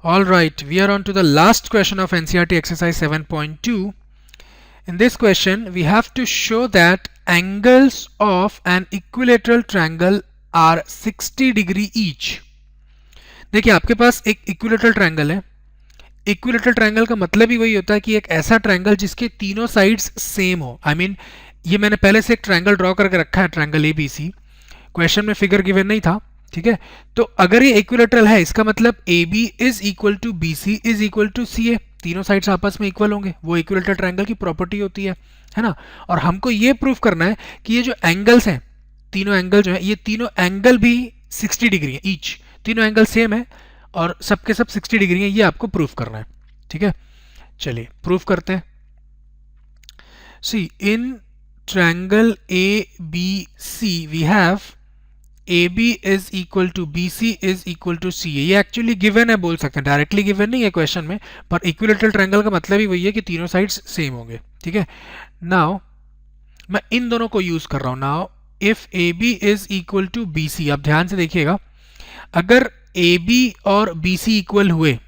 All right, we are on to the last question of NCERT exercise 7.2. In this question, we have to show that angles of an equilateral triangle are 60 degree each. देखिए आपके पास एक equilateral triangle है. Equilateral triangle का मतलब ही वही होता है कि एक ऐसा ट्रायंगल जिसके तीनों साइड्स सेम हो. आई मीन ये मैंने पहले से एक ट्रायंगल ड्रॉ करके रखा है, ट्रायंगल ABC. क्वेश्चन में फिगर गिवन नहीं था, ठीक है. तो अगर ये इक्विलेटरल है इसका मतलब AB is equal to BC is equal to CA. तीनों साइड्स आपस में इक्वल होंगे, वो इक्विलेटरल ट्रायंगल की प्रॉपर्टी होती है ना. और हमको ये प्रूफ करना है कि ये जो एंगल्स हैं, तीनों एंगल जो है, ये तीनों एंगल भी 60 डिग्री है ईच. तीनों एंगल सेम है और सबके सब 60 डिग्री है, ये आपको प्रूफ करना है, ठीक है. चलिए प्रूफ करते हैं. See in triangle ABC we have AB is equal to BC is equal to CA. ये एक्चुअली गिवन है, बोल सकते हैं, डायरेक्टली गिवन नहीं है क्वेश्चन में, पर इक्विलेटरल ट्रायंगल का मतलब ही वही है कि तीनों साइड्स सेम होंगे, ठीक है. नाउ मैं इन दोनों को यूज कर रहा हूं. Now if AB is equal to BC, आप ध्यान से देखिएगा, अगर AB और BC इक्वल हुए,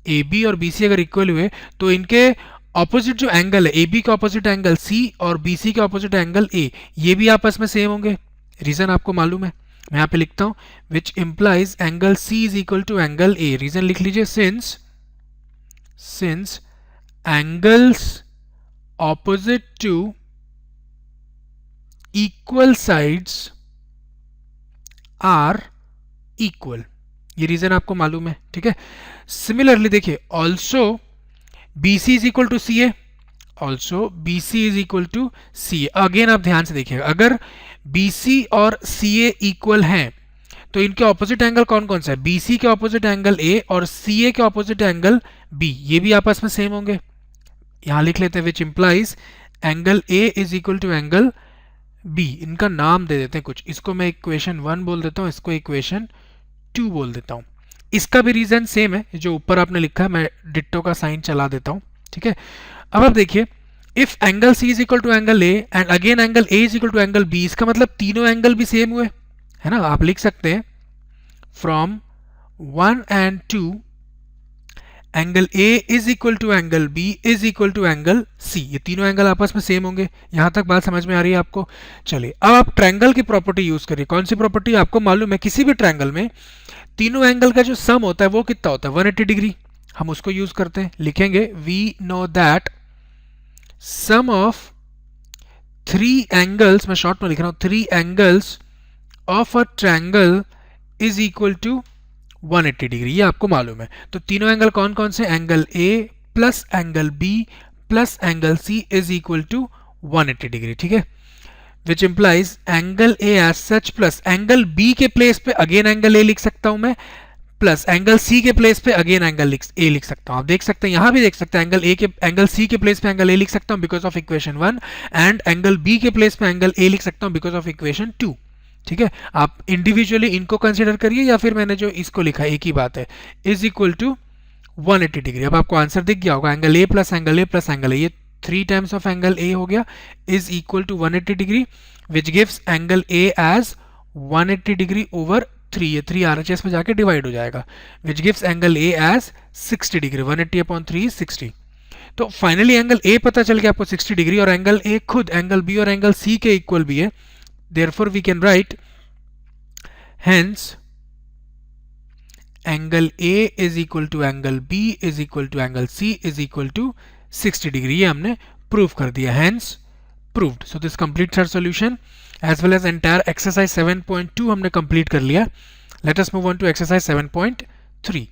AB और BC अगर इक्वल हुए तो इनके ऑपोजिट जो एंगल है, AB के ऑपोजिट एंगल C और BC के ऑपोजिट एंगल A, ये भी आपस में सेम होंगे. रीजन आपको मालूम है, मैं यहाँ पे लिखता हूँ which implies angle C is equal to angle A. Reason लिख लीजिए, since angles opposite to equal sides are equal. ये रीजन आपको मालूम है, ठीक है. सिमिलरली देखिए, also BC is equal to CA, also BC is equal to CA. Again आप ध्यान से देखिएगा, अगर BC और CA इक्वल हैं तो इनके ऑपोजिट एंगल कौन कौन सा है? BC के ऑपोजिट एंगल A और CA के ऑपोजिट एंगल B, ये भी आपस में सेम होंगे. यहां लिख लेते हैं which implies angle A is equal to angle B. इनका नाम दे देते हैं कुछ, इसको मैं इक्वेशन 1 बोल देता हूं, इसको इक्वेशन 2 बोल देता हूं. इसका भी रीजन सेम है जो ऊपर आपने लिखा है, मैं डिट्टो का साइन चला देता हूं, ठीक है. अब आप देखिए, if angle C is equal to angle A and again angle A is equal to angle B, इसका मतलब तीनों एंगल भी सेम हुए, है ना. आप लिख सकते हैं from 1 and 2 angle A is equal to angle B is equal to angle C. ये तीनों एंगल आपस में सेम होंगे. यहां तक बात समझ में आ रही है आपको? चलिए अब आप ट्रायंगल की प्रॉपर्टी यूज करिए. कौन सी प्रॉपर्टी? आपको मालूम है किसी भी ट्रायंगल में तीनों एंगल का जो सम होता है वो कितना होता है? 180 डिग्री. हम उसको यूज करते हैं, लिखेंगे we know that sum of 3 angles, मैं शॉर्ट में लिख रहा हूं, 3 angles of a triangle is equal to 180 degree. ये आपको मालूम है. तो तीनों एंगल कौन कौन से? Angle A plus angle B plus angle C is equal to 180 degree, ठीक है. Which implies angle A as such plus angle B के प्लेस पे अगेन एंगल A लिख सकता हूं मैं, प्लस एंगल C के प्लेस पे अगेन एंगल A लिख सकता हूं. आप देख सकते हैं, यहां भी देख सकते हैं, एंगल C के प्लेस पे एंगल A लिख सकता हूं because of equation 1 and angle B के प्लेस पे एंगल A लिख सकता हूं बिकॉज ऑफ इक्वेशन 2, ठीक है. आप इंडिविजुअली इनको कंसीडर करिए या फिर मैंने जो इसको लिखा एक ही बात है, इज इक्वल टू 180 डिग्री. अब आपको आंसर दिख गया होगा, angle A plus angle A plus angle A, ये 3 टाइम्स ऑफ एंगल A हो गया, is equal to 180 degree which gives angle A as 180 degree over 3. ये 3 RHS में जाके डिवाइड हो जाएगा, which gives angle A as 60 degree. 180 upon 3 is 60. तो finally angle A पता चल गया आपको 60 डिग्री, और एंगल A खुद एंगल B और एंगल C के इक्वल भी है. Therefore we can write hence angle A is equal to angle B is equal to angle C is equal to 60 degree. ये हमने प्रूव कर दिया, hence proved. So this completes our solution as well as entire exercise 7.2 हमने complete कर लिया. Let us move on to exercise 7.3.